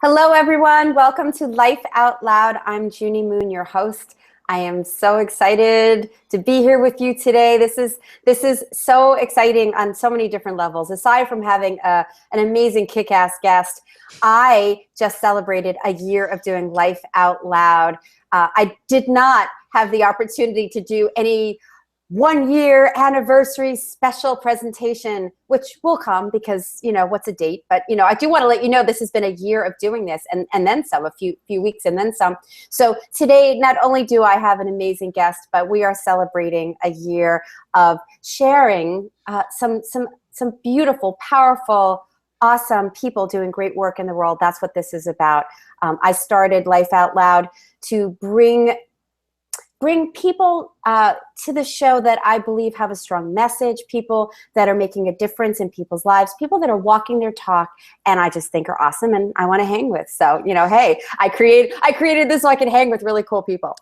Hello, everyone. Welcome to Life Out Loud. I'm Junie Moon, your host. I am so excited to be here with you today. This is so exciting on so many different levels. Aside from having an amazing kick-ass guest, I just celebrated a year of doing Life Out Loud. I did not have the opportunity to do any 1 year anniversary special presentation, which will come because, what's a date? But, I do want to let you know this has been a year of doing this and then some, a few weeks and then some. So today, not only do I have an amazing guest, but we are celebrating a year of sharing some beautiful, powerful, awesome people doing great work in the world. That's what this is about. I started Life Out Loud to bring people to the show that I believe have a strong message, people that are making a difference in people's lives, people that are walking their talk, and I just think are awesome and I want to hang with. So, hey, I created this so I can hang with really cool people,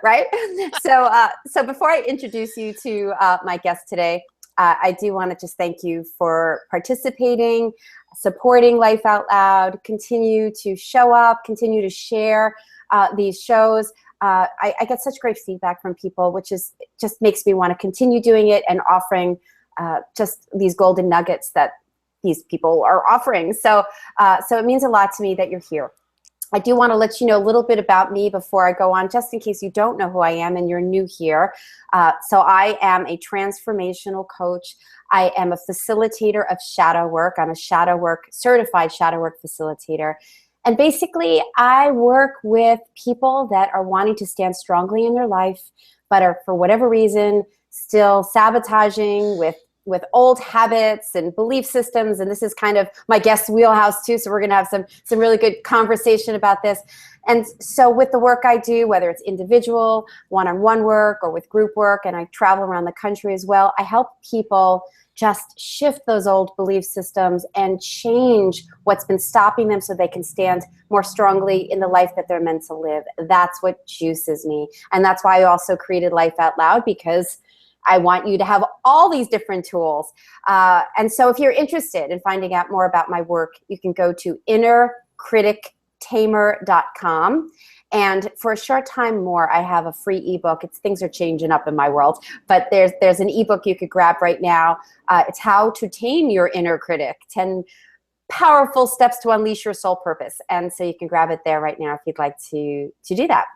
right? So before I introduce you to my guest today, I do want to just thank you for participating, supporting Life Out Loud, continue to show up, continue to share these shows. I get such great feedback from people, which just makes me want to continue doing it and offering just these golden nuggets that these people are offering. So it means a lot to me that you're here. I do want to let you know a little bit about me before I go on, just in case you don't know who I am and you're new here. So I am a transformational coach. I am a facilitator of shadow work. I'm a certified shadow work facilitator. And basically, I work with people that are wanting to stand strongly in their life, but are, for whatever reason, still sabotaging with old habits and belief systems. And this is kind of my guest's wheelhouse too, so we're going to have some really good conversation about this. And so with the work I do, whether it's individual, one-on-one work, or with group work, and I travel around the country as well, I help people just shift those old belief systems and change what's been stopping them so they can stand more strongly in the life that they're meant to live. That's what juices me. And that's why I also created Life Out Loud, because I want you to have all these different tools. And so if you're interested in finding out more about my work, you can go to innercritictamer.com. And for a short time more, I have a free ebook. Things are changing up in my world, but there's an ebook you could grab right now. It's How to Tame Your Inner Critic, 10 powerful steps to unleash your soul purpose. And so you can grab it there right now if you'd like to do that.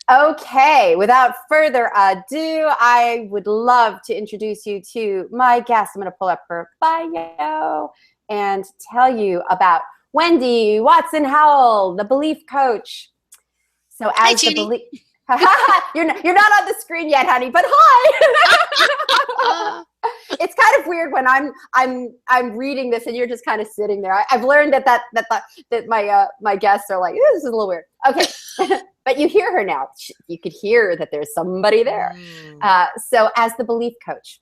Okay, without further ado, I would love to introduce you to my guest. I'm going to pull up her bio and tell you about Wendy Watson-Hallowell, the belief coach. So hi, as the Junie. belief, you're not on the screen yet, honey, but hi. It's kind of weird when I'm reading this and you're just kind of sitting there. I've learned that my guests are like, this is a little weird. Okay, but you hear her now. You could hear that there's somebody there. So as the belief coach,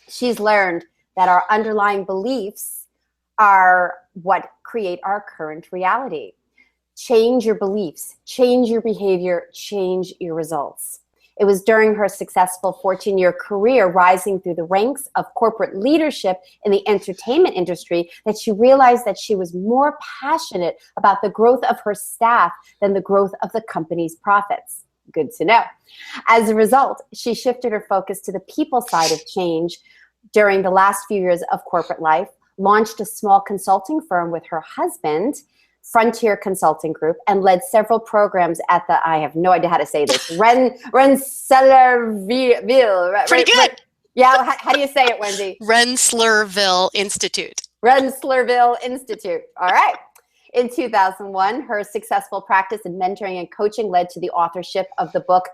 she's learned that our underlying beliefs are what create our current reality. Change your beliefs, change your behavior, change your results. It was during her successful 14-year career rising through the ranks of corporate leadership in the entertainment industry that she realized that she was more passionate about the growth of her staff than the growth of the company's profits. Good to know. As a result, she shifted her focus to the people side of change during the last few years of corporate life, launched a small consulting firm with her husband, Frontier Consulting Group, and led several programs at the, I have no idea how to say this, Rensselaerville. Pretty good. Yeah, how do you say it, Wendy? Rensselaerville Institute. Rensselaerville Institute. All right. In 2001, her successful practice in mentoring and coaching led to the authorship of the book,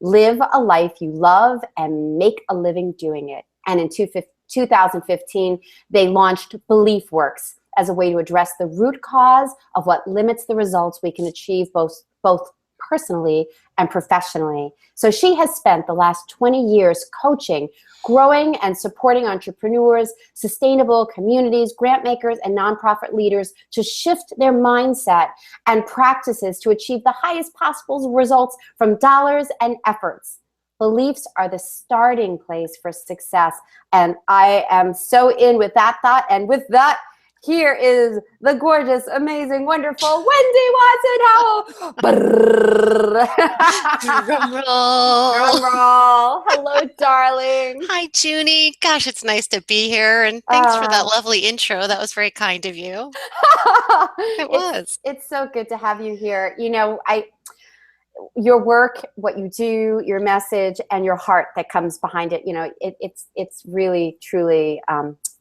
Live a Life You Love and Make a Living Doing It. And in 2015, they launched Belief Works as a way to address the root cause of what limits the results we can achieve both personally and professionally. So she has spent the last 20 years coaching, growing, and supporting entrepreneurs, sustainable communities, grant makers, and nonprofit leaders to shift their mindset and practices to achieve the highest possible results from dollars and efforts. Beliefs are the starting place for success. And I am so in with that thought. And with that, Here is the gorgeous, amazing, wonderful Wendy Watson-Hallowell. Brrrr. Drum roll. Drum roll. Hello, darling. Hi, Junie. Gosh, it's nice to be here. And thanks for that Uh, lovely intro. That was very kind of you. It it's was. it's so good to have you here. Your work, what you do, your message, and your heart that comes behind it. It's really truly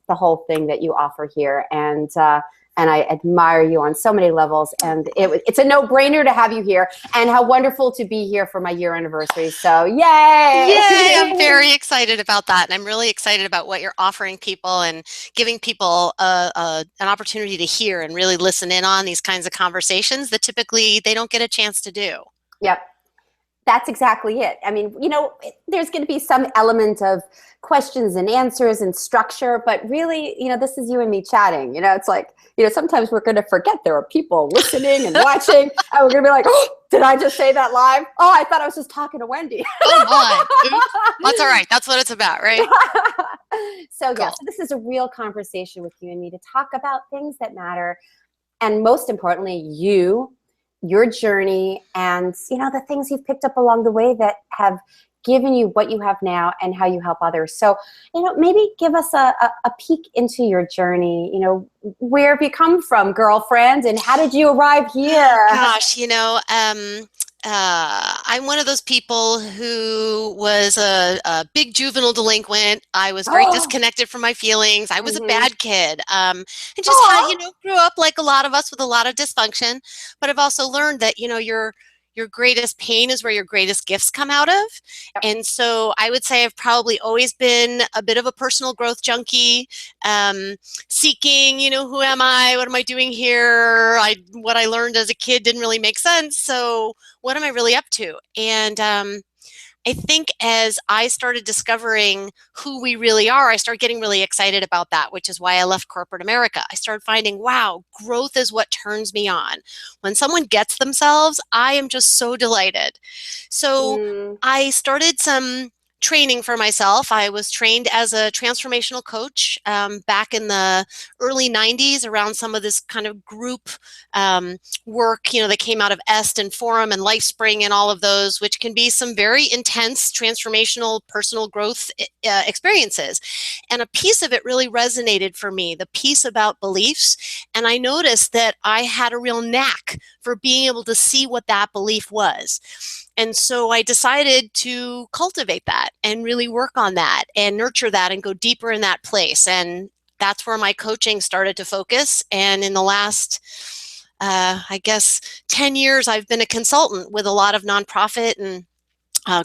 the whole thing that you offer here, and I admire you on so many levels. And it's a no-brainer to have you here. And how wonderful to be here for my year anniversary. So yay! Yay! I'm very excited about that. And I'm really excited about what you're offering people and giving people an opportunity to hear and really listen in on these kinds of conversations that typically they don't get a chance to do. Yep. That's exactly it. I mean, there's going to be some element of questions and answers and structure, but really, this is you and me chatting. It's like, sometimes we're going to forget there are people listening and watching, and we're going to be like, oh, did I just say that live? Oh, I thought I was just talking to Wendy. Oh, my. Oops. That's all right. That's what it's about, right? So, Cool. yeah, so this is a real conversation with you and me to talk about things that matter. And most importantly, your journey, and the things you've picked up along the way that have given you what you have now and how you help others. So maybe give us a peek into your journey. Where have you come from, girlfriend, and how did you arrive here? Gosh, I'm one of those people who was a big juvenile delinquent. I was very disconnected from my feelings. I was a bad kid, and just grew up like a lot of us with a lot of dysfunction. But I've also learned that your greatest pain is where your greatest gifts come out of. Yep. And so I would say I've probably always been a bit of a personal growth junkie, seeking, who am I? What am I doing here? What I learned as a kid didn't really make sense. So what am I really up to? And I think as I started discovering who we really are, I started getting really excited about that, which is why I left corporate America. I started finding, wow, growth is what turns me on. When someone gets themselves, I am just so delighted. So I started some training for myself. I was trained as a transformational coach back in the early 90s around some of this kind of group work, that came out of EST and Forum and LifeSpring and all of those, which can be some very intense transformational personal growth experiences. And a piece of it really resonated for me, the piece about beliefs. And I noticed that I had a real knack for being able to see what that belief was. And so I decided to cultivate that and really work on that and nurture that and go deeper in that place. And that's where my coaching started to focus. And in the last, I guess, 10 years, I've been a consultant with a lot of nonprofit and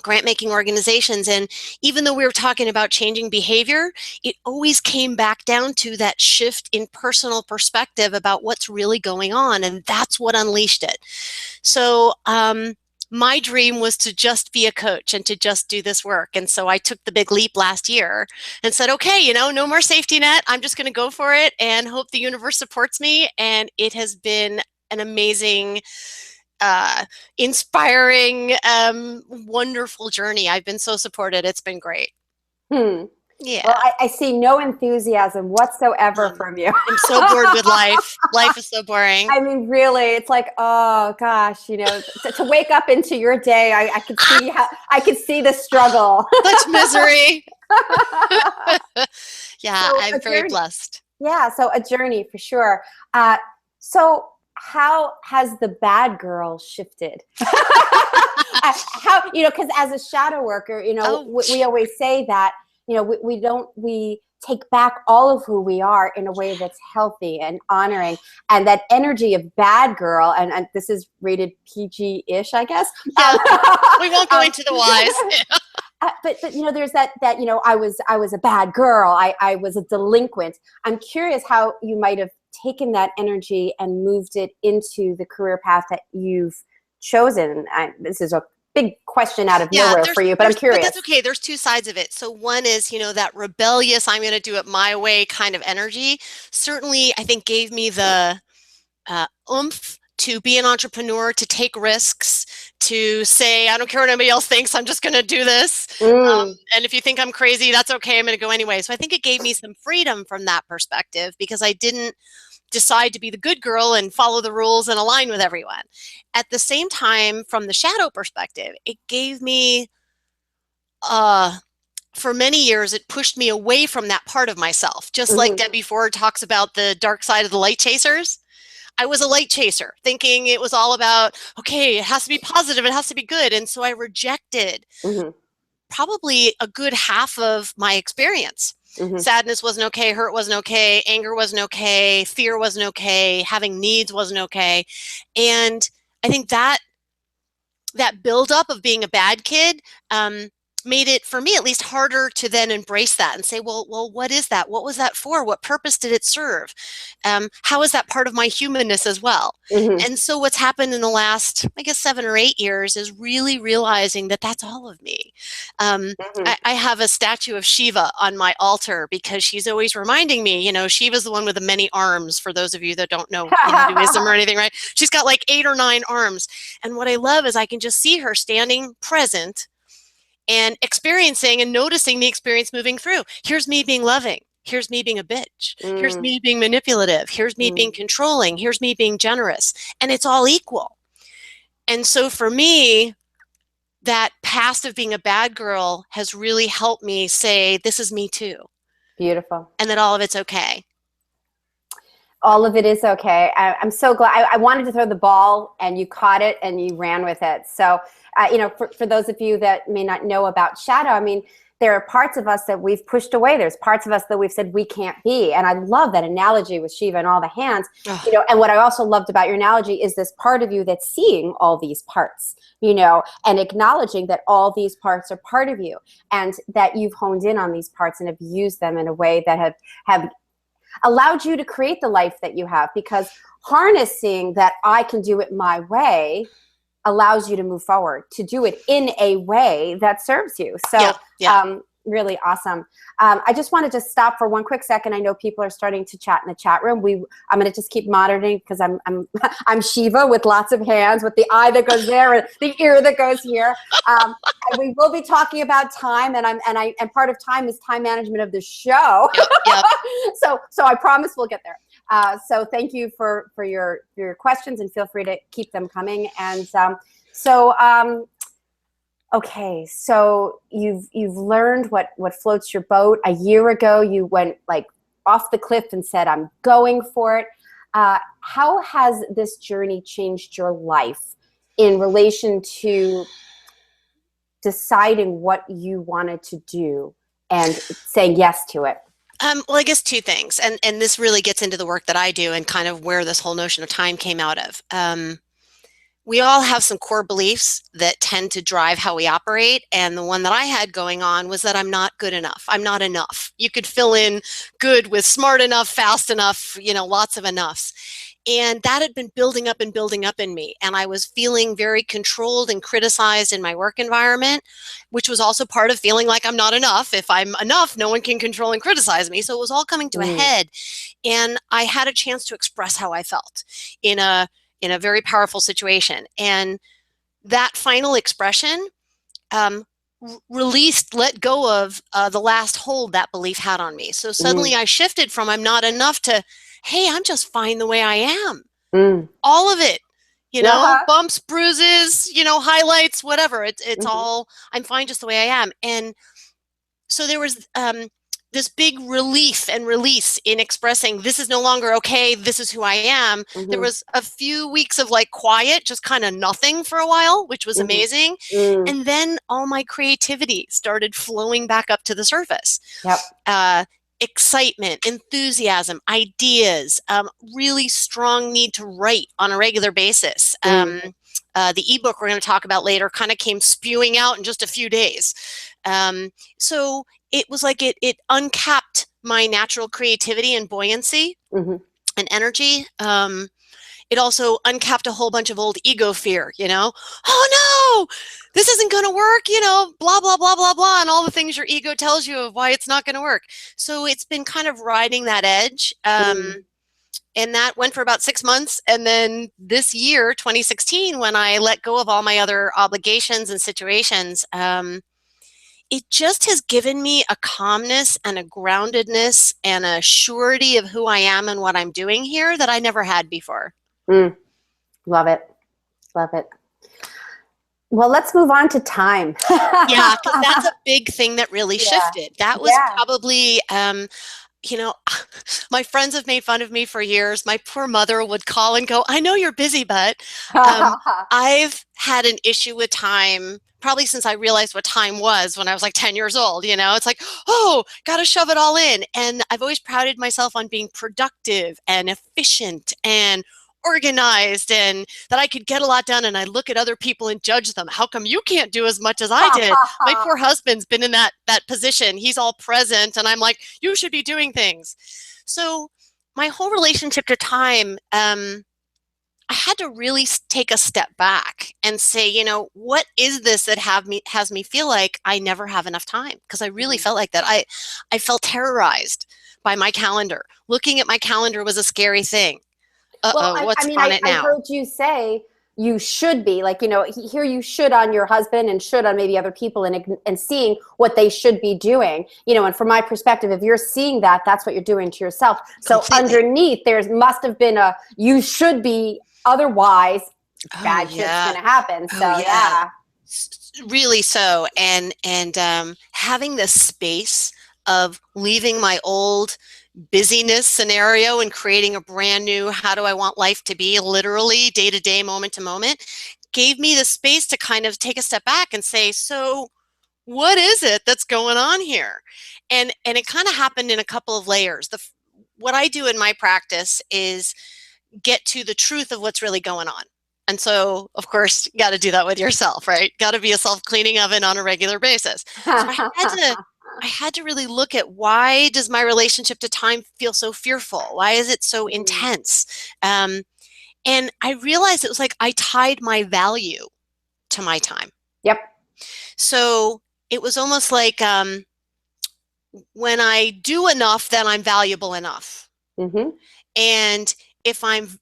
grant-making organizations. And even though we were talking about changing behavior, it always came back down to that shift in personal perspective about what's really going on. And that's what unleashed it. So, my dream was to just be a coach and to just do this work. And so I took the big leap last year and said, okay, no more safety net. I'm just going to go for it and hope the universe supports me. And it has been an amazing, inspiring, wonderful journey. I've been so supported. It's been great. Yeah. Well, I see no enthusiasm whatsoever from you. I'm so bored with life. Life is so boring. I mean, really, it's like, oh gosh, to wake up into your day, I could see the struggle. Such misery. Yeah, So I'm very blessed. Yeah, so a journey for sure. So how has the bad girl shifted? Because as a shadow worker, we always say that, we take back all of who we are in a way that's healthy and honoring, and that energy of bad girl, and this is rated PG-ish, I guess. Yeah, we won't go into the whys. But there's that I was a bad girl. I was a delinquent. I'm curious how you might have taken that energy and moved it into the career path that you've chosen. This is a big question out of nowhere for you, but I'm curious. But that's okay. There's two sides of it. So one is, that rebellious, I'm going to do it my way kind of energy. Certainly, I think gave me the oomph to be an entrepreneur, to take risks, to say, I don't care what anybody else thinks, I'm just going to do this. Mm. And if you think I'm crazy, that's okay, I'm going to go anyway. So I think it gave me some freedom from that perspective, because I didn't decide to be the good girl and follow the rules and align with everyone. At the same time, from the shadow perspective, it gave me, for many years, it pushed me away from that part of myself. Just like Debbie Ford talks about the dark side of the light chasers. I was a light chaser, thinking it was all about, okay, it has to be positive, it has to be good. And so I rejected probably a good half of my experience. Sadness wasn't okay, hurt wasn't okay, anger wasn't okay, fear wasn't okay, having needs wasn't okay. And I think that buildup of being a bad kid made it, for me at least, harder to then embrace that and say, well, what is that? What was that for? What purpose did it serve? How is that part of my humanness as well? And so what's happened in the last, I guess, 7 or 8 years is really realizing that that's all of me. I have a statue of Shiva on my altar because she's always reminding me, Shiva's the one with the many arms, for those of you that don't know Hinduism or anything, right? She's got like 8 or 9 arms. And what I love is I can just see her standing present and experiencing and noticing the experience moving through. Here's me being loving. Here's me being a bitch. Here's me being manipulative. Here's me being controlling. Here's me being generous. And it's all equal. And so for me, that past of being a bad girl has really helped me say, this is me too. Beautiful. And that all of it's okay. All of it is okay. I'm so glad. I wanted to throw the ball and you caught it and you ran with it. So, for those of you that may not know about shadow, I mean, there are parts of us that we've pushed away. There's parts of us that we've said we can't be. And I love that analogy with Shiva and all the hands. And what I also loved about your analogy is this part of you that's seeing all these parts, and acknowledging that all these parts are part of you, and that you've honed in on these parts and have used them in a way that have allowed you to create the life that you have, because harnessing that I can do it my way allows you to move forward, to do it in a way that serves you. So really awesome. I just wanted to stop for one quick second. I know people are starting to chat in the chat room. I'm going to just keep monitoring because I'm Shiva with lots of hands, with the eye that goes there and the ear that goes here. And we will be talking about time, and part of time is time management of the show. Yep. So I promise we'll get there. So thank you for your questions, and feel free to keep them coming. And okay, so you've learned what floats your boat. A year ago, you went like off the cliff and said, "I'm going for it." How has this journey changed your life in relation to deciding what you wanted to do and saying yes to it? Well, I guess 2 things, and this really gets into the work that I do and kind of where this whole notion of time came out of. We all have some core beliefs that tend to drive how we operate, and the one that I had going on was that I'm not good enough. I'm not enough. You could fill in good with smart enough, fast enough, lots of enoughs. And that had been building up and building up in me. And I was feeling very controlled and criticized in my work environment, which was also part of feeling like I'm not enough. If I'm enough, no one can control and criticize me. So it was all coming to a head. And I had a chance to express how I felt in a very powerful situation. And that final expression let go of the last hold that belief had on me. So suddenly I shifted from I'm not enough to, hey, I'm just fine the way I am. All of it, bumps, bruises, highlights, whatever. It's all, I'm fine just the way I am. And so there was this big relief and release in expressing this is no longer okay, this is who I am. There was a few weeks of like quiet, just kind of nothing for a while, which was amazing. And then all my creativity started flowing back up to the surface. Excitement, enthusiasm, ideas, really strong need to write on a regular basis. The ebook we're going to talk about later kind of came spewing out in just a few days. So it was like it uncapped my natural creativity and buoyancy and energy. It also uncapped a whole bunch of old ego fear, oh no, this isn't going to work, blah, blah, blah, blah, blah, and all the things your ego tells you of why it's not going to work. So it's been kind of riding that edge And that went for about 6 months. And then this year, 2016, when I let go of all my other obligations and situations, it just has given me a calmness and a groundedness and a surety of who I am and what I'm doing here that I never had before. Love it. Love it. Well, let's move on to time. Yeah, because that's a big thing that really shifted. That was probably, my friends have made fun of me for years. My poor mother would call and go, I know you're busy, but I've had an issue with time probably since I realized what time was when I was like 10 years old. It's like, oh, got to shove it all in. And I've always prided myself on being productive and efficient and organized, and that I could get a lot done. And I look at other people and judge them. How come you can't do as much as I did? My poor husband's been in that position. He's all present, and I'm like, you should be doing things. So my whole relationship to time, I had to really take a step back and say, what is this that has me feel like I never have enough time? Because I really felt like that. I felt terrorized by my calendar. Looking at my calendar was a scary thing. What's on it now? I heard you say you should be like, here you should on your husband and should on maybe other people, and seeing what they should be doing, and from my perspective, if you're seeing that, that's what you're doing to yourself. So underneath there must have been you should be, otherwise bad shit's going to happen. So really so. And having the space of leaving my old busyness scenario and creating a brand new, how do I want life to be, literally day to day, moment to moment, gave me the space to kind of take a step back and say, so what is it that's going on here? And it kind of happened in a couple of layers. What I do in my practice is get to the truth of what's really going on. And so, of course, you got to do that with yourself, right? Got to be a self-cleaning oven on a regular basis. So I had to really look at, why does my relationship to time feel so fearful? Why is it so intense? And I realized it was like I tied my value to my time. Yep. So it was almost like when I do enough, then I'm valuable enough. Mm-hmm. And if I'm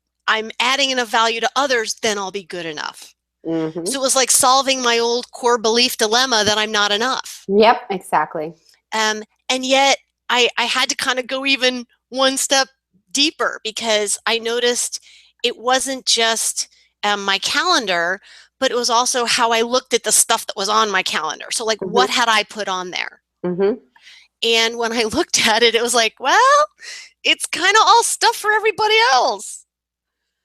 adding enough value to others, then I'll be good enough. Mm-hmm. So it was like solving my old core belief dilemma that I'm not enough. Yep, exactly. And yet I had to kind of go even one step deeper, because I noticed it wasn't just my calendar, but it was also how I looked at the stuff that was on my calendar. So like, what had I put on there? Mm-hmm. And when I looked at it, it was like, well, it's kind of all stuff for everybody else.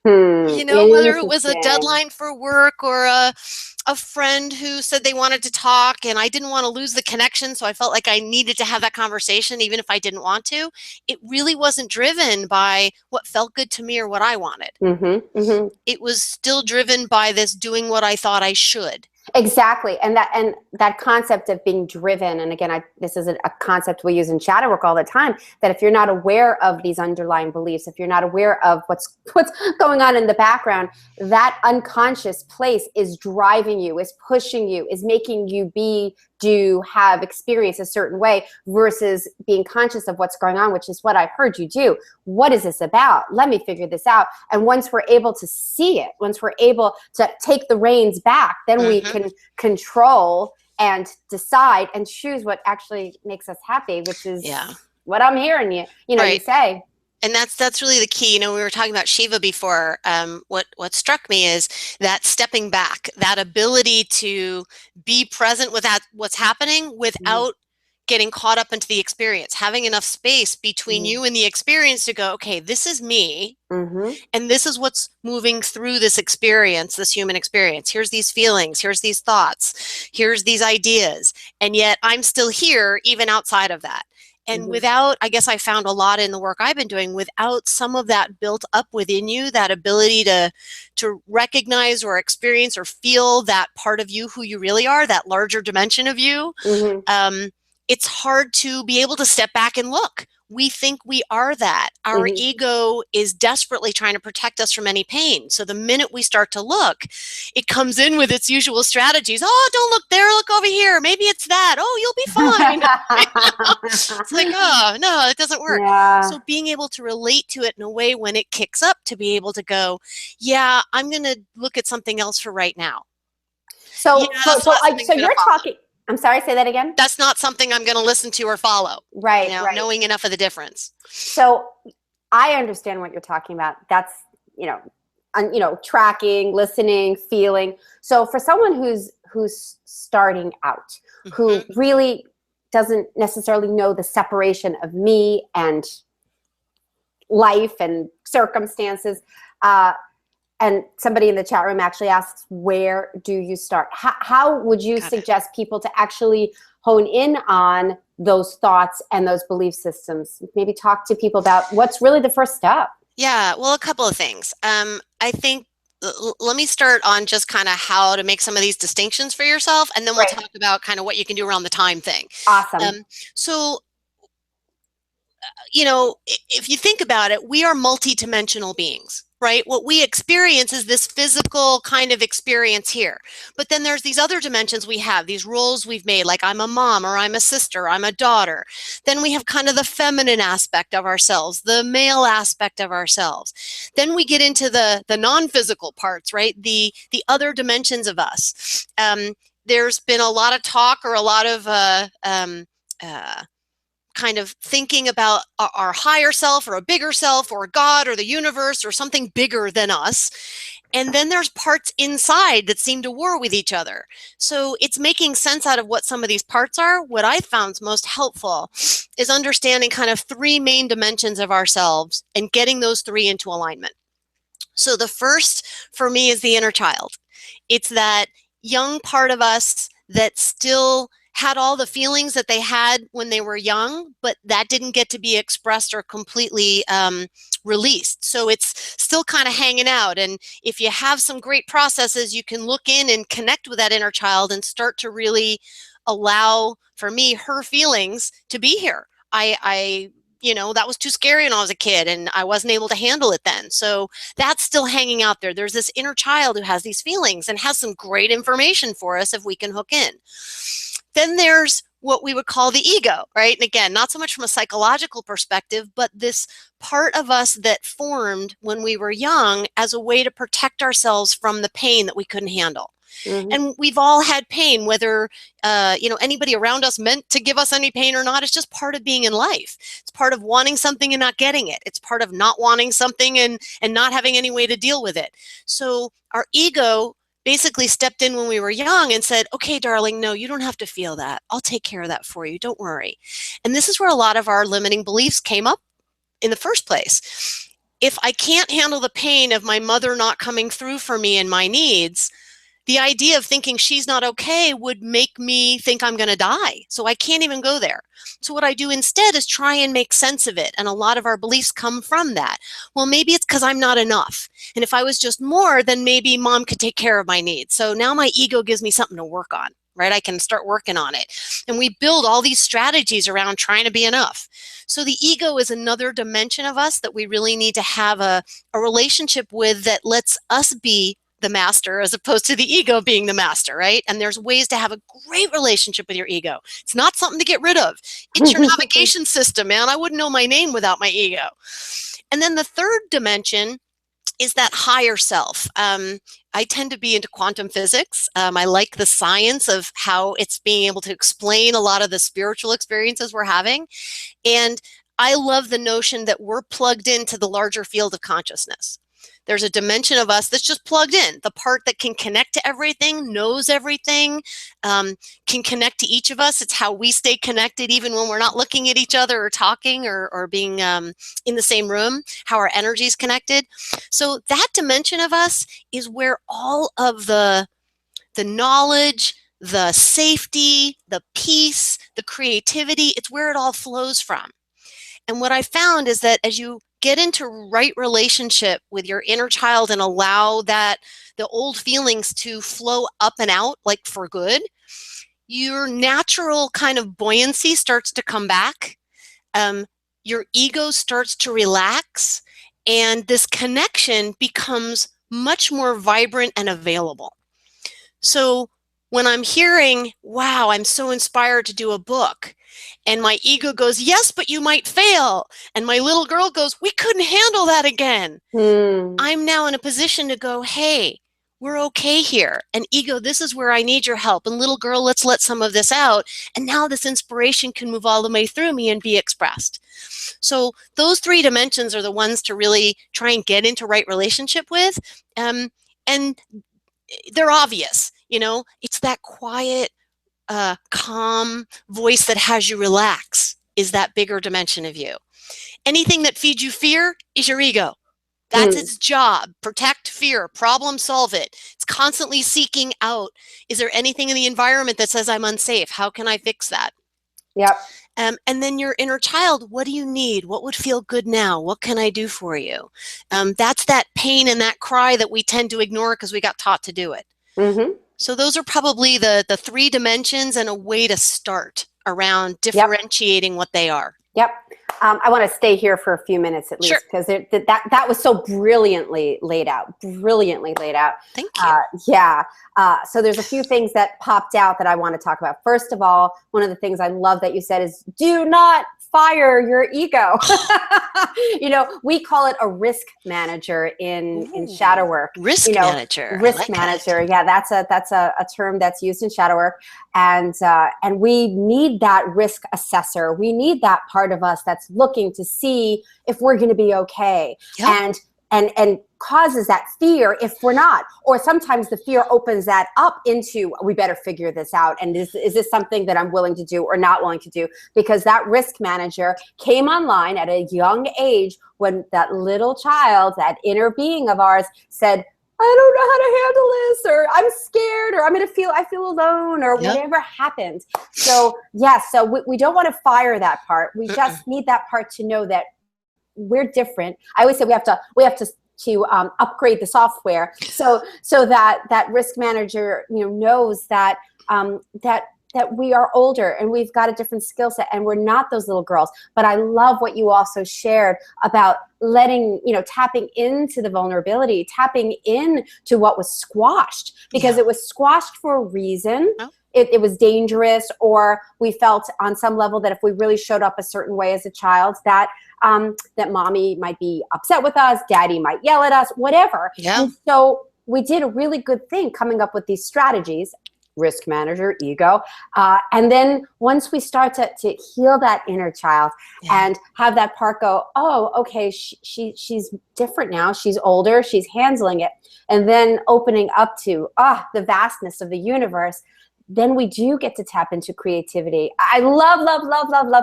Whether it was a deadline for work or a friend who said they wanted to talk and I didn't want to lose the connection, so I felt like I needed to have that conversation even if I didn't want to. It really wasn't driven by what felt good to me or what I wanted. Mm-hmm. Mm-hmm. It was still driven by this doing what I thought I should. Exactly. And that concept of being driven, and again, this is a concept we use in shadow work all the time, that if you're not aware of these underlying beliefs, if you're not aware of what's going on in the background, that unconscious place is driving you, is pushing you, is making you have experience a certain way, versus being conscious of what's going on, which is what I've heard you do. What is this about? Let me figure this out. And once we're able to see it, once we're able to take the reins back, then we can control and decide and choose what actually makes us happy, which is what I'm hearing you say. And that's really the key. We were talking about Shiva before. What struck me is that stepping back, that ability to be present with what's happening without getting caught up into the experience, having enough space between you and the experience to go, okay, this is me, and this is what's moving through this experience, this human experience. Here's these feelings, here's these thoughts, here's these ideas, and yet I'm still here even outside of that. And without, I guess I found a lot in the work I've been doing, without some of that built up within you, that ability to recognize or experience or feel that part of you, who you really are, that larger dimension of you, it's hard to be able to step back and look. we think we are that. Our ego is desperately trying to protect us from any pain. So the minute we start to look, it comes in with its usual strategies. Oh, don't look there, look over here. Maybe it's that. Oh, you'll be fine. It's like, oh, no, it doesn't work. Yeah. So being able to relate to it in a way when it kicks up, to be able to go, yeah, I'm going to look at something else for right now. So, Yeah, so you're talking, I'm sorry, say that again? That's not something I'm going to listen to or follow. Right, you know, right. Knowing enough of the difference. So I understand what you're talking about. That's, tracking, listening, feeling. So for someone who's starting out, who really doesn't necessarily know the separation of me and life and circumstances, and somebody in the chat room actually asks, where do you start? How would you suggest people to actually hone in on those thoughts and those belief systems? Maybe talk to people about what's really the first step. Yeah, well, a couple of things. I think, let me start on just kind of how to make some of these distinctions for yourself, and then we'll talk about kind of what you can do around the time thing. Awesome. So, if you think about it, we are multidimensional beings, right? What we experience is this physical kind of experience here. But then there's these other dimensions we have, these roles we've made, like I'm a mom, or I'm a sister, I'm a daughter. Then we have kind of the feminine aspect of ourselves, the male aspect of ourselves. Then we get into the non-physical parts, right? The other dimensions of us. There's been a lot of talk, or a lot of kind of thinking about our higher self, or a bigger self, or God, or the universe, or something bigger than us. And then there's parts inside that seem to war with each other. So it's making sense out of what some of these parts are. What I found most helpful is understanding kind of three main dimensions of ourselves and getting those three into alignment. So the first for me is the inner child. It's that young part of us that still had all the feelings that they had when they were young, but that didn't get to be expressed or completely released. So it's still kind of hanging out. And if you have some great processes, you can look in and connect with that inner child and start to really allow, for me, her feelings to be here. That was too scary when I was a kid, and I wasn't able to handle it then. So that's still hanging out there. There's this inner child who has these feelings and has some great information for us if we can hook in. Then there's what we would call the ego, right? And again, not so much from a psychological perspective, but this part of us that formed when we were young as a way to protect ourselves from the pain that we couldn't handle. And we've all had pain, whether anybody around us meant to give us any pain or not. It's just part of being in life. It's part of wanting something and not getting it. It's part of not wanting something and not having any way to deal with it. So our ego basically stepped in when we were young and said, okay, darling, no, you don't have to feel that. I'll take care of that for you. Don't worry. And this is where a lot of our limiting beliefs came up in the first place. If I can't handle the pain of my mother not coming through for me and my needs, the idea of thinking she's not okay would make me think I'm going to die. So I can't even go there. So what I do instead is try and make sense of it. And a lot of our beliefs come from that. Well, maybe it's because I'm not enough. And if I was just more, then maybe mom could take care of my needs. So now my ego gives me something to work on, right? I can start working on it. And we build all these strategies around trying to be enough. So the ego is another dimension of us that we really need to have a relationship with that lets us be the master as opposed to the ego being the master, right? And there's ways to have a great relationship with your ego. It's not something to get rid of. It's your navigation system, man. I wouldn't know my name without my ego. And then the third dimension is that higher self. I tend to be into quantum physics. I like the science of how it's being able to explain a lot of the spiritual experiences we're having. And I love the notion that we're plugged into the larger field of consciousness. There's a dimension of us that's just plugged in, the part that can connect to everything, knows everything, can connect to each of us. It's how we stay connected even when we're not looking at each other or talking or being in the same room, how our energy is connected. So that dimension of us is where all of the knowledge, the safety, the peace, the creativity, it's where it all flows from. And what I found is that as you get into right relationship with your inner child and allow that the old feelings to flow up and out like for good, your natural kind of buoyancy starts to come back. your ego starts to relax, and this connection becomes much more vibrant and available. So when I'm hearing, wow, I'm so inspired to do a book, and my ego goes, yes, but you might fail. And my little girl goes, we couldn't handle that again. I'm now in a position to go, hey, we're okay here. And ego, this is where I need your help. And little girl, let's let some of this out. And now this inspiration can move all the way through me and be expressed. So those 3 dimensions are the ones to really try and get into right relationship with. And they're obvious, it's that quiet, calm voice that has you relax is that bigger dimension of you. Anything that feeds you fear is your ego. That's its job. Protect, fear, problem, solve it. It's constantly seeking out, is there anything in the environment that says I'm unsafe? How can I fix that? Yep. And then your inner child, what do you need? What would feel good now? What can I do for you? That's that pain and that cry that we tend to ignore because we got taught to do it. So those are probably the 3 dimensions and a way to start around differentiating what they are. Yep. I want to stay here for a few minutes at least, because that was so brilliantly laid out. Thank you. Yeah. So there's a few things that popped out that I want to talk about. First of all, one of the things I love that you said is, do not fire your ego. We call it a risk manager in shadow work. Risk manager. Risk manager. Yeah, that's a term that's used in shadow work. And we need that risk assessor. We need that part of us that's looking to see if we're going to be okay. Yep. And causes that fear if we're not. Or sometimes the fear opens that up into, we better figure this out. And is this something that I'm willing to do or not willing to do? Because that risk manager came online at a young age when that little child, that inner being of ours, said, I don't know how to handle this, or I'm scared, or I feel alone, or whatever happened. So so we don't want to fire that part. We just need that part to know that we're different. I always say we have to upgrade the software so that risk manager knows that that we are older and we've got a different skill set and we're not those little girls. But I love what you also shared about tapping into the vulnerability, tapping into what was squashed, because it was squashed for a reason. It was dangerous, or we felt on some level that if we really showed up a certain way as a child, that mommy might be upset with us, daddy might yell at us, whatever. And so we did a really good thing coming up with these strategies, risk manager, ego. And then once we start to heal that inner child and have that part go, oh, okay, she's different now. She's older. She's handling it. And then opening up to the vastness of the universe, then we do get to tap into creativity. I love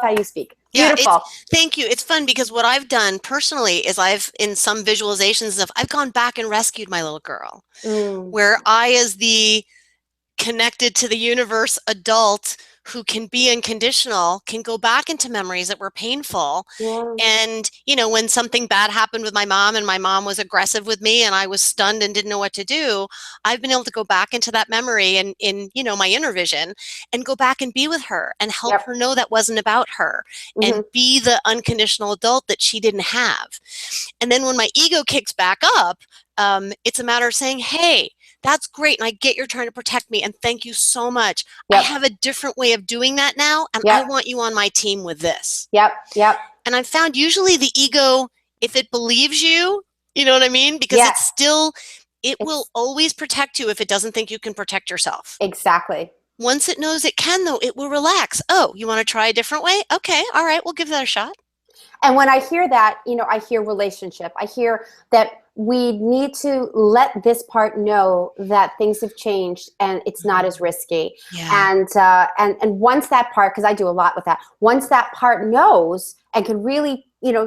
how you speak. Beautiful. Thank you. It's fun because what I've done personally is in some visualizations and stuff, I've gone back and rescued my little girl, where I, as the connected to the universe adult who can be unconditional, can go back into memories that were painful. And, when something bad happened with my mom and my mom was aggressive with me and I was stunned and didn't know what to do, I've been able to go back into that memory and in my inner vision and go back and be with her and help her know that wasn't about her and be the unconditional adult that she didn't have. And then when my ego kicks back up, it's a matter of saying, hey, that's great. And I get you're trying to protect me. And thank you so much. I have a different way of doing that now. And I want you on my team with this. And I've found usually the ego, if it believes you, you know what I mean? Because it will always protect you if it doesn't think you can protect yourself. Exactly. Once it knows it can, though, it will relax. Oh, you want to try a different way? Okay. All right. We'll give that a shot. And when I hear that, I hear relationship. I hear that we need to let this part know that things have changed and it's not as risky. And once that part, because I do a lot with that, once that part knows and can really,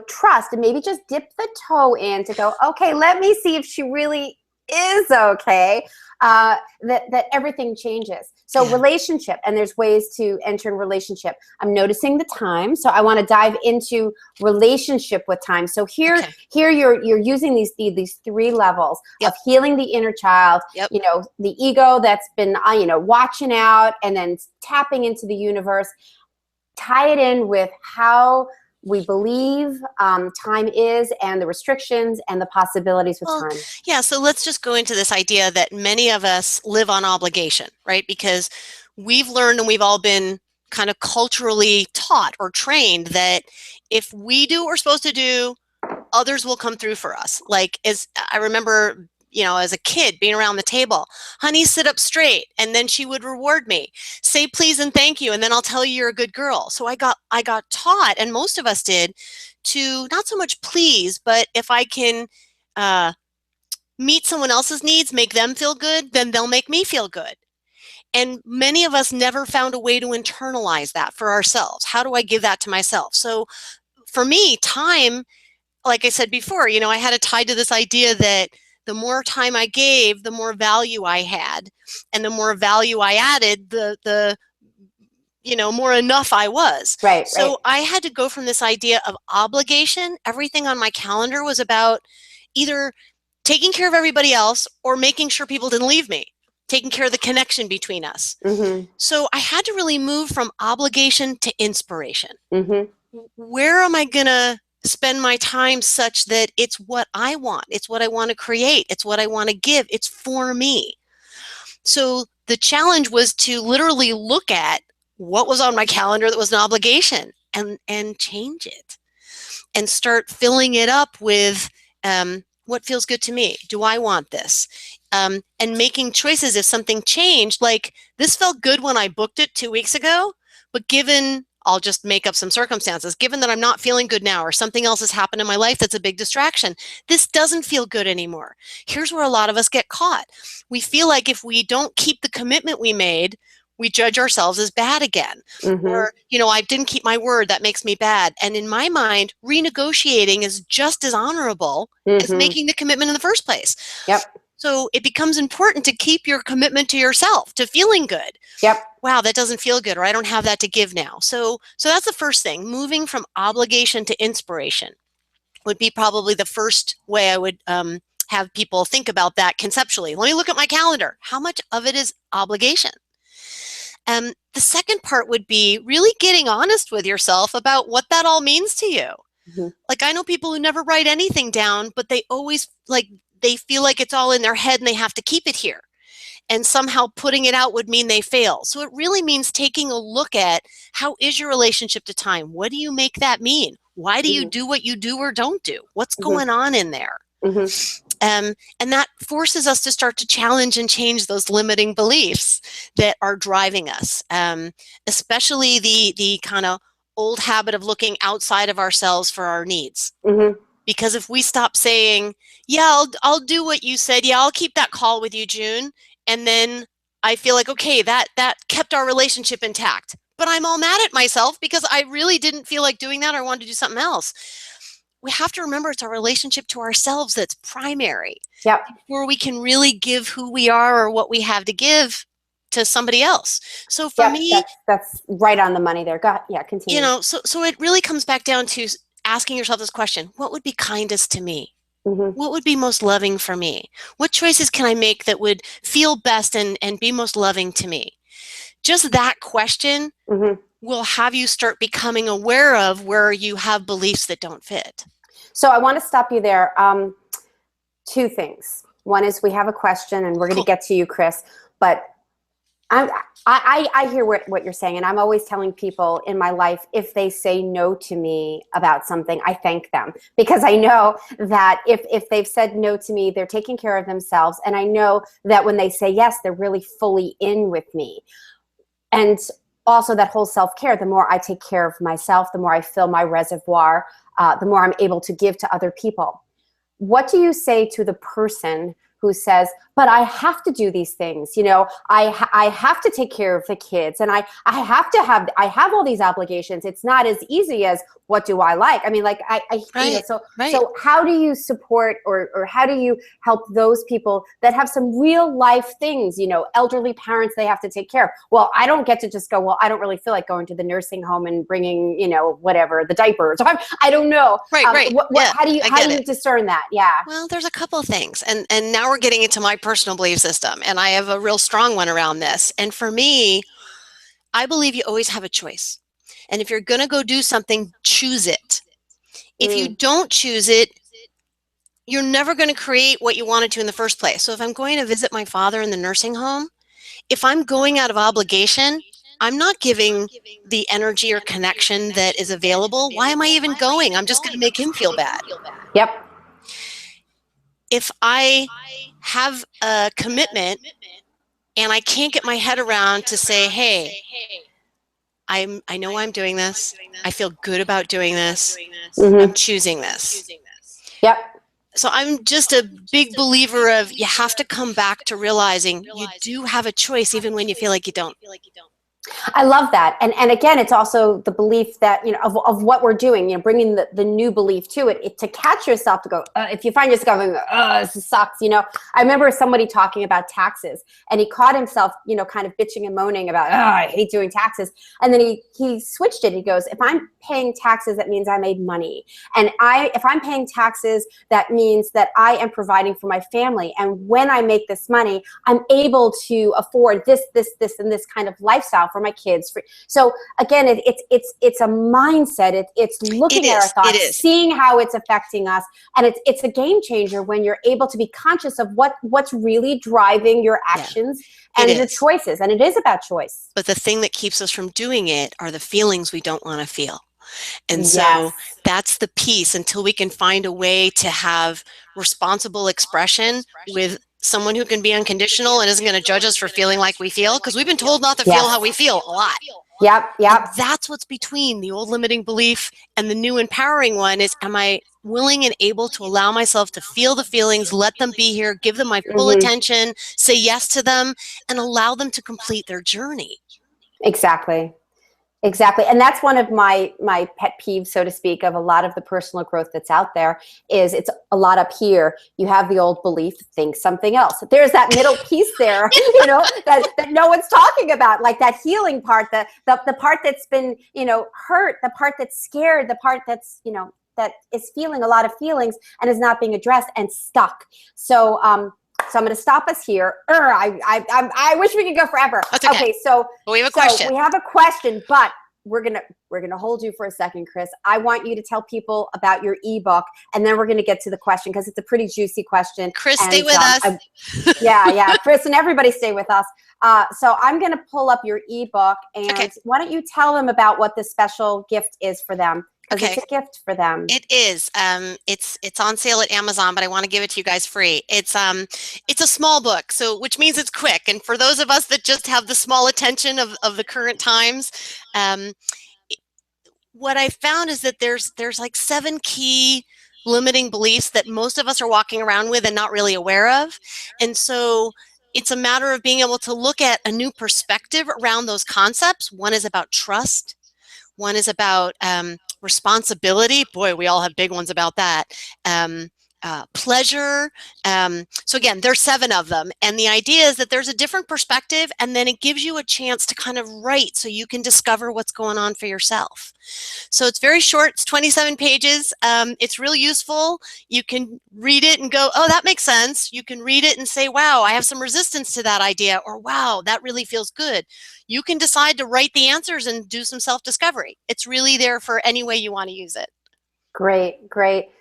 trust and maybe just dip the toe in to go, okay, let me see if she really is okay, that everything changes. So relationship, and there's ways to enter in relationship. I'm noticing the time, so I want to dive into relationship with time. So here you're using these 3 levels of healing the inner child, the ego that's been watching out, and then tapping into the universe. Tie it in with how we believe time is, and the restrictions and the possibilities with Well, time. yeah, so let's just go into this idea that many of us live on obligation, right? Because we've learned and we've all been kind of culturally taught or trained that if we do what we're supposed to do, others will come through for us. Like, as I remember, as a kid being around the table, honey, sit up straight. And then she would reward me, say please and thank you. And then I'll tell you you're a good girl. So I got taught, and most of us did, to not so much please, but if I can meet someone else's needs, make them feel good, then they'll make me feel good. And many of us never found a way to internalize that for ourselves. How do I give that to myself? So for me, time, like I said before, I had it tied to this idea that the more time I gave, the more value I had. And the more value I added, the more enough I was. Right. So I had to go from this idea of obligation. Everything on my calendar was about either taking care of everybody else or making sure people didn't leave me, taking care of the connection between us. Mm-hmm. So I had to really move from obligation to inspiration. Mm-hmm. Where am I going to spend my time such that it's what I want? It's what I want to create. It's what I want to give. It's for me. So the challenge was to literally look at what was on my calendar that was an obligation and change it and start filling it up with what feels good to me. Do I want this? And making choices if something changed, like this felt good when I booked it 2 weeks ago, but given, I'll just make up some circumstances, given that I'm not feeling good now or something else has happened in my life that's a big distraction, this doesn't feel good anymore. Here's where a lot of us get caught. We feel like if we don't keep the commitment we made, we judge ourselves as bad again. Mm-hmm. Or, I didn't keep my word, that makes me bad. And in my mind, renegotiating is just as honorable as making the commitment in the first place. Yep. So it becomes important to keep your commitment to yourself, to feeling good. Yep. Wow, that doesn't feel good, or I don't have that to give now. So that's the first thing. Moving from obligation to inspiration would be probably the first way I would have people think about that conceptually. Let me look at my calendar. How much of it is obligation? The second part would be really getting honest with yourself about what that all means to you. Mm-hmm. Like, I know people who never write anything down, but they always they feel like it's all in their head and they have to keep it here. And somehow putting it out would mean they fail. So it really means taking a look at, how is your relationship to time? What do you make that mean? Why do you do what you do or don't do? What's going on in there? And that forces us to start to challenge and change those limiting beliefs that are driving us, especially the kind of old habit of looking outside of ourselves for our needs. Because if we stop saying, yeah, I'll do what you said. Yeah, I'll keep that call with you, June. And then I feel like, okay, that kept our relationship intact. But I'm all mad at myself because I really didn't feel like doing that, or I wanted to do something else. We have to remember it's our relationship to ourselves that's primary. Yep. Before we can really give who we are or what we have to give to somebody else. So for me, that's right on the money there. Continue. So it really comes back down to asking yourself this question: what would be kindest to me? What would be most loving for me? What choices can I make that would feel best and be most loving to me? Just that question will have you start becoming aware of where you have beliefs that don't fit. So I want to stop you there. Two things. One is we have a question, and we're going to get to you, Chris. But I hear what you're saying, and I'm always telling people in my life, if they say no to me about something, I thank them, because I know that if they've said no to me, they're taking care of themselves, and I know that when they say yes, they're really fully in with me. And also that whole self-care, the more I take care of myself, the more I fill my reservoir, the more I'm able to give to other people. What do you say to the person who says, but I have to do these things, I have to take care of the kids, and I have all these obligations. It's not as easy as, what do I like? I mean, like, so how do you support or how do you help those people that have some real life things, elderly parents they have to take care of? Well, I don't get to just go, well, I don't really feel like going to the nursing home and bringing, whatever, the diapers. I don't know. Right. How do you discern that? Yeah. Well, there's a couple of things. And now we're getting into my personal belief system, and I have a real strong one around this. And for me, I believe you always have a choice. And if you're going to go do something, choose it. If you don't choose it, you're never going to create what you wanted to in the first place. So if I'm going to visit my father in the nursing home, if I'm going out of obligation, I'm not giving the energy or connection that is available. Why am I even going? I'm just going to make him feel bad. Yep. If I have a commitment and I can't get my head around to say, hey, I know I'm doing this. I feel good about doing this. I'm choosing this. Yep. So I'm just a big believer of you have to come back to realizing you do have a choice even when you feel like you don't. I love that. And again, it's also the belief that, you know, of what we're doing, you know, bringing the new belief to it, to catch yourself to go, if you find yourself going, this sucks, you know. I remember somebody talking about taxes, and he caught himself, you know, kind of bitching and moaning about, I hate doing taxes. And then he switched it. He goes, if I'm paying taxes, that means I made money. And if I'm paying taxes, that means that I am providing for my family. And when I make this money, I'm able to afford this, and this kind of lifestyle for my kids. So again, it's a mindset. It's looking at our thoughts, seeing how it's affecting us, and it's a game changer when you're able to be conscious of what's really driving your actions and your choices. And it is about choice. But the thing that keeps us from doing it are the feelings we don't want to feel. And so that's the piece. Until we can find a way to have responsible expression with someone who can be unconditional and isn't going to judge us for feeling like we feel, because we've been told not to feel how we feel a lot. Yep. And that's what's between the old limiting belief and the new empowering one is, am I willing and able to allow myself to feel the feelings, let them be here, give them my full attention, say yes to them, and allow them to complete their journey. Exactly. And that's one of my pet peeves, so to speak, of a lot of the personal growth that's out there, is it's a lot up here. You have the old belief, think something else. There's that middle piece there, you know, that no one's talking about, like that healing part, the part that's been, you know, hurt, the part that's scared, the part that's, you know, that is feeling a lot of feelings and is not being addressed and stuck. So I'm going to stop us here. I wish we could go forever. That's okay. So we have a question. We have a question, but we're gonna hold you for a second, Chris. I want you to tell people about your ebook, and then we're gonna get to the question because it's a pretty juicy question. Chris, stay with us. Yeah, Chris and everybody stay with us. So I'm gonna pull up your ebook, and why don't you tell them about what the special gift is for them? Because it's a gift for them. It is. It's on sale at Amazon, but I want to give it to you guys free. It's a small book, so which means it's quick. And for those of us that just have the small attention of the current times, what I found is that there's like 7 key limiting beliefs that most of us are walking around with and not really aware of. And so it's a matter of being able to look at a new perspective around those concepts. One is about trust. One is about responsibility. Boy, we all have big ones about that. Pleasure. So again, there's 7 of them. And the idea is that there's a different perspective, and then it gives you a chance to kind of write so you can discover what's going on for yourself. So it's very short. It's 27 pages. It's really useful. You can read it and go, oh, that makes sense. You can read it and say, wow, I have some resistance to that idea, or wow, that really feels good. You can decide to write the answers and do some self-discovery. It's really there for any way you want to use it. Great.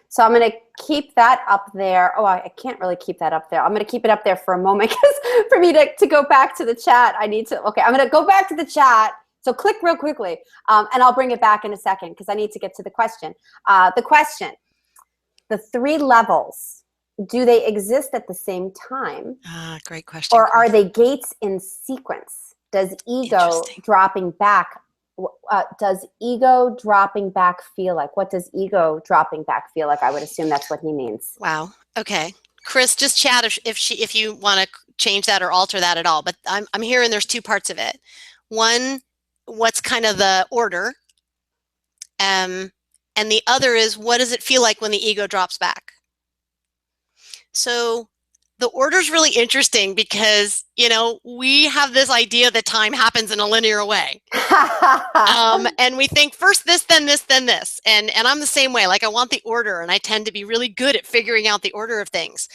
So I'm going to keep that up there. Oh, I can't really keep that up there. I'm going to keep it up there for a moment because for me to go back to the chat, I need to, I'm going to go back to the chat. So click real quickly, and I'll bring it back in a second because I need to get to the question. The 3 levels, do they exist at the same time? Great question. Or are they gates in sequence? Does ego dropping back feel like? What does ego dropping back feel like? I would assume that's what he means. Wow. Okay. Chris, just chat if you want to change that or alter that at all. But I'm hearing there's 2 parts of it. One, what's kind of the order, and the other is what does it feel like when the ego drops back? So the order is really interesting because, you know, we have this idea that time happens in a linear way. And we think first this, then this, then this. And I'm the same way. Like I want the order, and I tend to be really good at figuring out the order of things.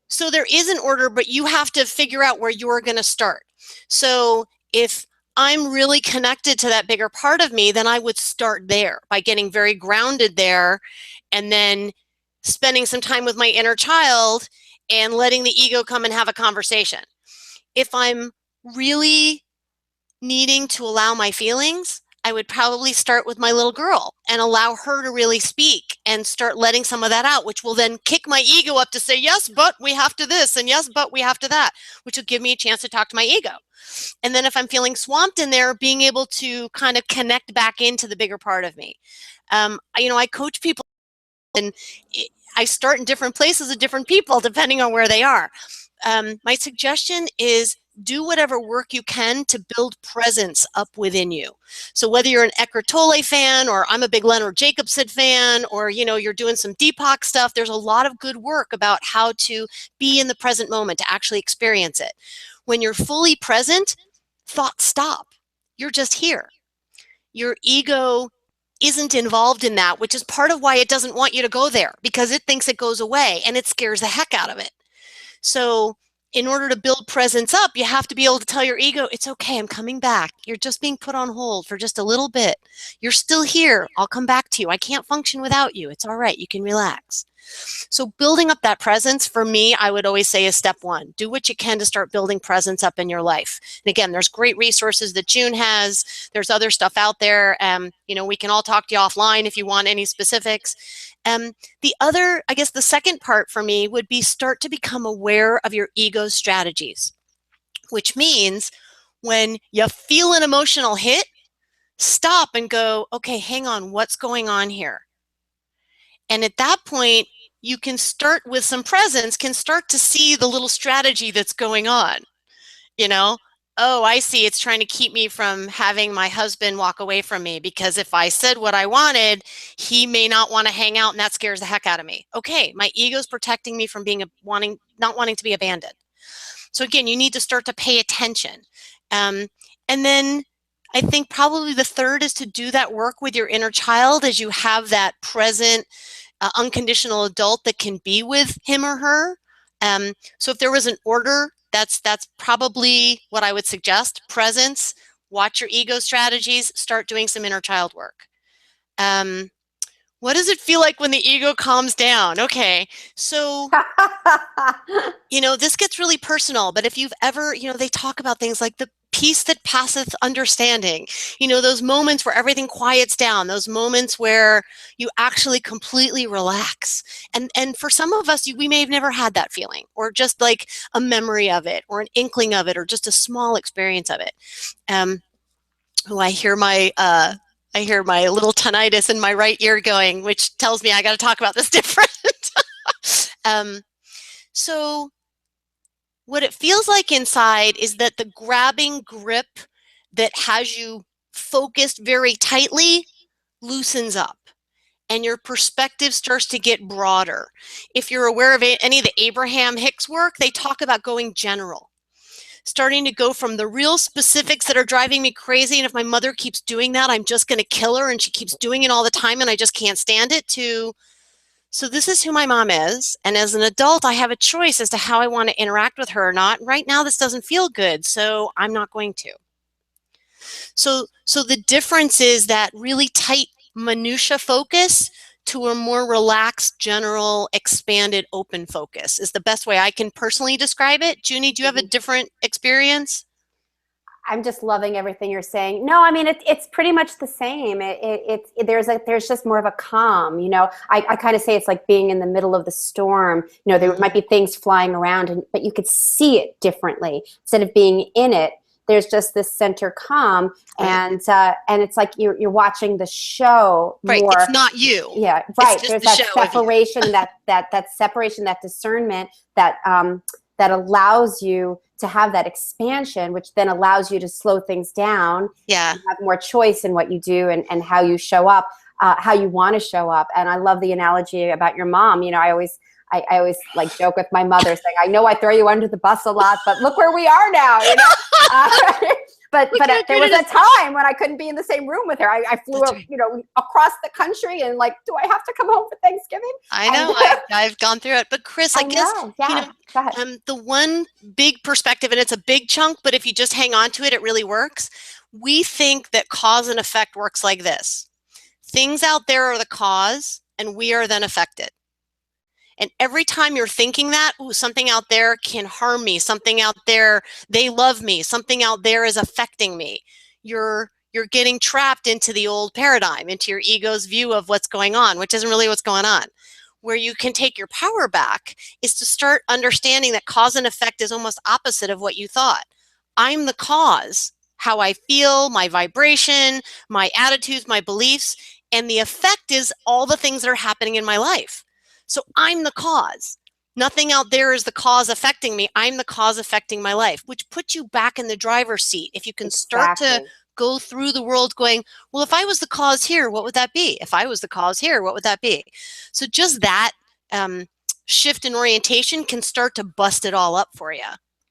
So there is an order, but you have to figure out where you're going to start. So if I'm really connected to that bigger part of me, then I would start there by getting very grounded there, and then spending some time with my inner child and letting the ego come and have a conversation. If I'm really needing to allow my feelings, I would probably start with my little girl and allow her to really speak and start letting some of that out, which will then kick my ego up to say, yes, but we have to this, and yes, but we have to that, which will give me a chance to talk to my ego. And then if I'm feeling swamped in there, being able to kind of connect back into the bigger part of me. I coach people, and I start in different places with different people depending on where they are. My suggestion is do whatever work you can to build presence up within you. So whether you're an Eckhart Tolle fan, or I'm a big Leonard Jacobson fan, or you're doing some Deepak stuff, there's a lot of good work about how to be in the present moment, to actually experience it. When you're fully present, thoughts stop. You're just here. Your ego isn't involved in that, which is part of why it doesn't want you to go there, because it thinks it goes away and it scares the heck out of it. So in order to build presence up, you have to be able to tell your ego, it's okay, I'm coming back. You're just being put on hold for just a little bit. You're still here. I'll come back to you. I can't function without you. It's all right. You can relax. So building up that presence, for me, I would always say is step one. Do what you can to start building presence up in your life. And again, there's great resources that June has. There's other stuff out there. We can all talk to you offline if you want any specifics. The second part for me would be start to become aware of your ego's strategies, which means when you feel an emotional hit, stop and go, okay, hang on, what's going on here? And at that point, you can start with some presence, can start to see the little strategy that's going on. Oh, I see, it's trying to keep me from having my husband walk away from me, because if I said what I wanted, he may not want to hang out, and that scares the heck out of me. Okay, my ego's protecting me from not wanting to be abandoned. So again, you need to start to pay attention. And then I think probably the third is to do that work with your inner child as you have that present, unconditional adult that can be with him or her. So if there was an order, that's probably what I would suggest. Presence, watch your ego strategies, start doing some inner child work. What does it feel like when the ego calms down? Okay, so, this gets really personal, but if you've ever, they talk about things like the peace that passeth understanding, those moments where everything quiets down, those moments where you actually completely relax. And for some of us, we may have never had that feeling, or just like a memory of it, or an inkling of it, or just a small experience of it. I hear my little tinnitus in my right ear going, which tells me I got to talk about this different. So what it feels like inside is that the grabbing grip that has you focused very tightly loosens up, and your perspective starts to get broader. If you're aware of any of the Abraham Hicks work, they talk about going general. Starting to go from the real specifics that are driving me crazy, and if my mother keeps doing that, I'm just going to kill her, and she keeps doing it all the time and I just can't stand it, to, so this is who my mom is, and as an adult, I have a choice as to how I want to interact with her or not. Right now, this doesn't feel good, so I'm not going to. So the difference is that really tight minutia focus to a more relaxed, general, expanded, open focus is the best way I can personally describe it. Junie, do you have a different experience? I'm just loving everything you're saying. No, I mean, it's pretty much the same. There's just more of a calm, I kind of say it's like being in the middle of the storm. There might be things flying around, but you could see it differently. Instead of being in it, there's just this center calm, and it's like you're watching the show more. Right, it's not you. Yeah, right. There's that separation, that separation, that discernment that allows you to have that expansion, which then allows you to slow things down. Yeah, and have more choice in what you do and how you show up, how you want to show up. And I love the analogy about your mom. I always like joke with my mother saying, I know I throw you under the bus a lot, but look where we are now, But there was a time when I couldn't be in the same room with her. I flew, across the country, and like, do I have to come home for Thanksgiving? I know, I've gone through it. But Chris, I guess, the one big perspective, and it's a big chunk, but if you just hang on to it, it really works. We think that cause and effect works like this. Things out there are the cause, and we are then affected. And every time you're thinking that, ooh, something out there can harm me, something out there, they love me, something out there is affecting me, you're getting trapped into the old paradigm, into your ego's view of what's going on, which isn't really what's going on. Where you can take your power back is to start understanding that cause and effect is almost opposite of what you thought. I'm the cause, how I feel, my vibration, my attitudes, my beliefs, and the effect is all the things that are happening in my life. So I'm the cause. Nothing out there is the cause affecting me. I'm the cause affecting my life, which puts you back in the driver's seat. If you can start to go through the world going, well, if I was the cause here, what would that be? If I was the cause here, what would that be? So just that shift in orientation can start to bust it all up for you.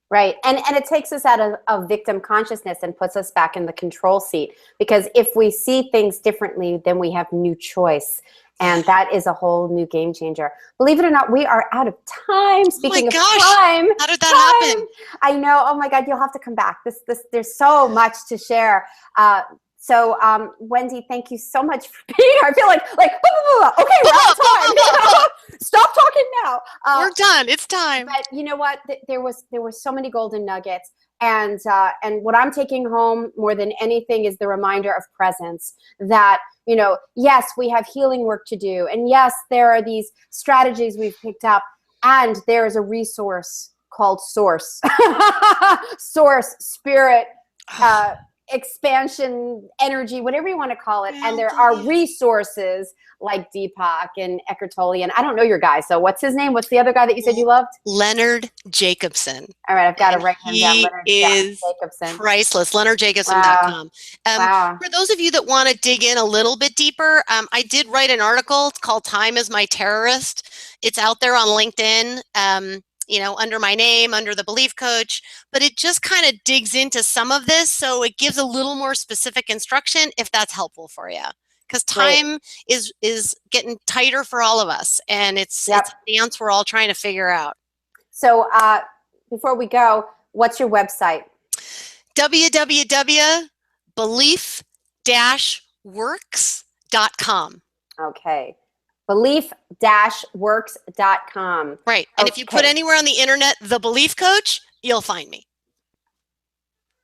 Right. And it takes us out of victim consciousness and puts us back in the control seat. Because if we see things differently, then we have new choice. And that is a whole new game changer. Believe it or not, we are out of time. Speaking of time. How did that happen? I know. Oh my God, you'll have to come back. There's so much to share. So Wendy, thank you so much for being here. I feel like okay, we're out of time. Stop talking now. We're done. It's time. But you know what? There were so many golden nuggets. And what I'm taking home more than anything is the reminder of presence, that, you know, yes, we have healing work to do. And yes, there are these strategies we've picked up. And there is a resource called Source. Source, spirit, expansion, energy, whatever you want to call it. And there are resources like Deepak and Eckhart Tolle. And I don't know your guy. So what's his name? What's the other guy that you said you loved? Leonard Jacobson. All right. I've got to write him down. Leonard Jacobson. Priceless. LeonardJacobson.com. Wow. For those of you that want to dig in a little bit deeper, I did write an article. It's called Time is My Terrorist. It's out there on LinkedIn. You know, under my name, under the Belief Coach, but it just kind of digs into some of this. So it gives a little more specific instruction if that's helpful for you. Because time is getting tighter for all of us. And it's a dance we're all trying to figure out. So before we go, what's your website? www.belief-works.com. Okay. belief-works.com. Right. And if you put anywhere on the internet, The Belief Coach, you'll find me.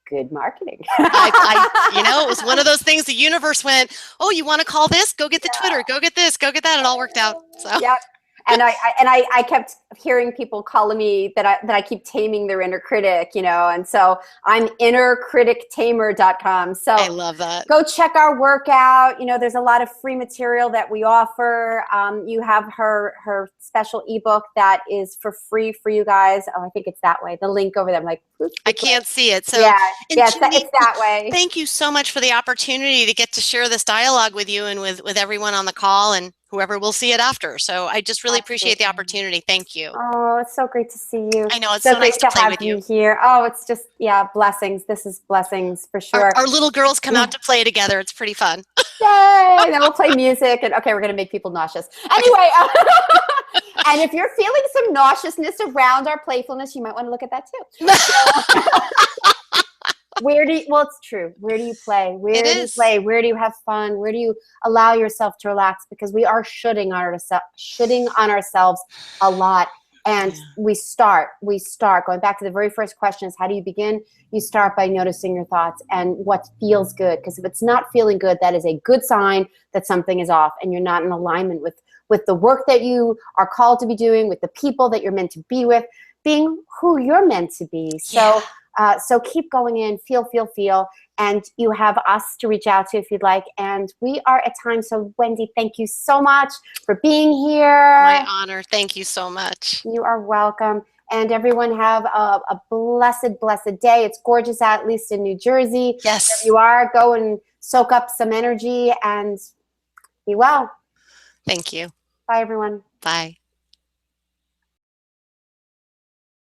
Good marketing. You know, it was one of those things the universe went, oh, you want to call this? Go get the Twitter. Go get this. Go get that. It all worked out. So. Yep. And I kept hearing people calling me that I keep taming their inner critic, you know, and so I'm innercritictamer.com. So I love that. Go check our workout. You know, there's a lot of free material that we offer. You have her special ebook that is for free for you guys. Oh, I think it's that way. The link over there. I'm like, I can't see it. So yeah, it's that way. Thank you so much for the opportunity to get to share this dialogue with you and with everyone on the call and whoever will see it after. So I just really appreciate the opportunity. Thank you. Oh, it's so great to see you. I know. It's so nice to play with you here. Oh, it's just, blessings. This is blessings for sure. Our little girls come out to play together. It's pretty fun. Yay! And then we'll play music. And okay, we're going to make people nauseous. Anyway, and if you're feeling some nauseousness around our playfulness, you might want to look at that too. It's true. Where do you play? Where do you play? Where do you have fun? Where do you allow yourself to relax? Because we are shooting on ourselves a lot. And we start going back to the very first question is, how do you begin? You start by noticing your thoughts and what feels good. Because if it's not feeling good, that is a good sign that something is off and you're not in alignment with the work that you are called to be doing, with the people that you're meant to be with, being who you're meant to be. So so keep going in, feel, and you have us to reach out to if you'd like. And we are at time. So Wendy, thank you so much for being here. My honor. Thank you so much. You are welcome. And everyone have a blessed, blessed day. It's gorgeous out, at least in New Jersey. Yes. Wherever you are, go and soak up some energy and be well. Thank you. Bye, everyone. Bye.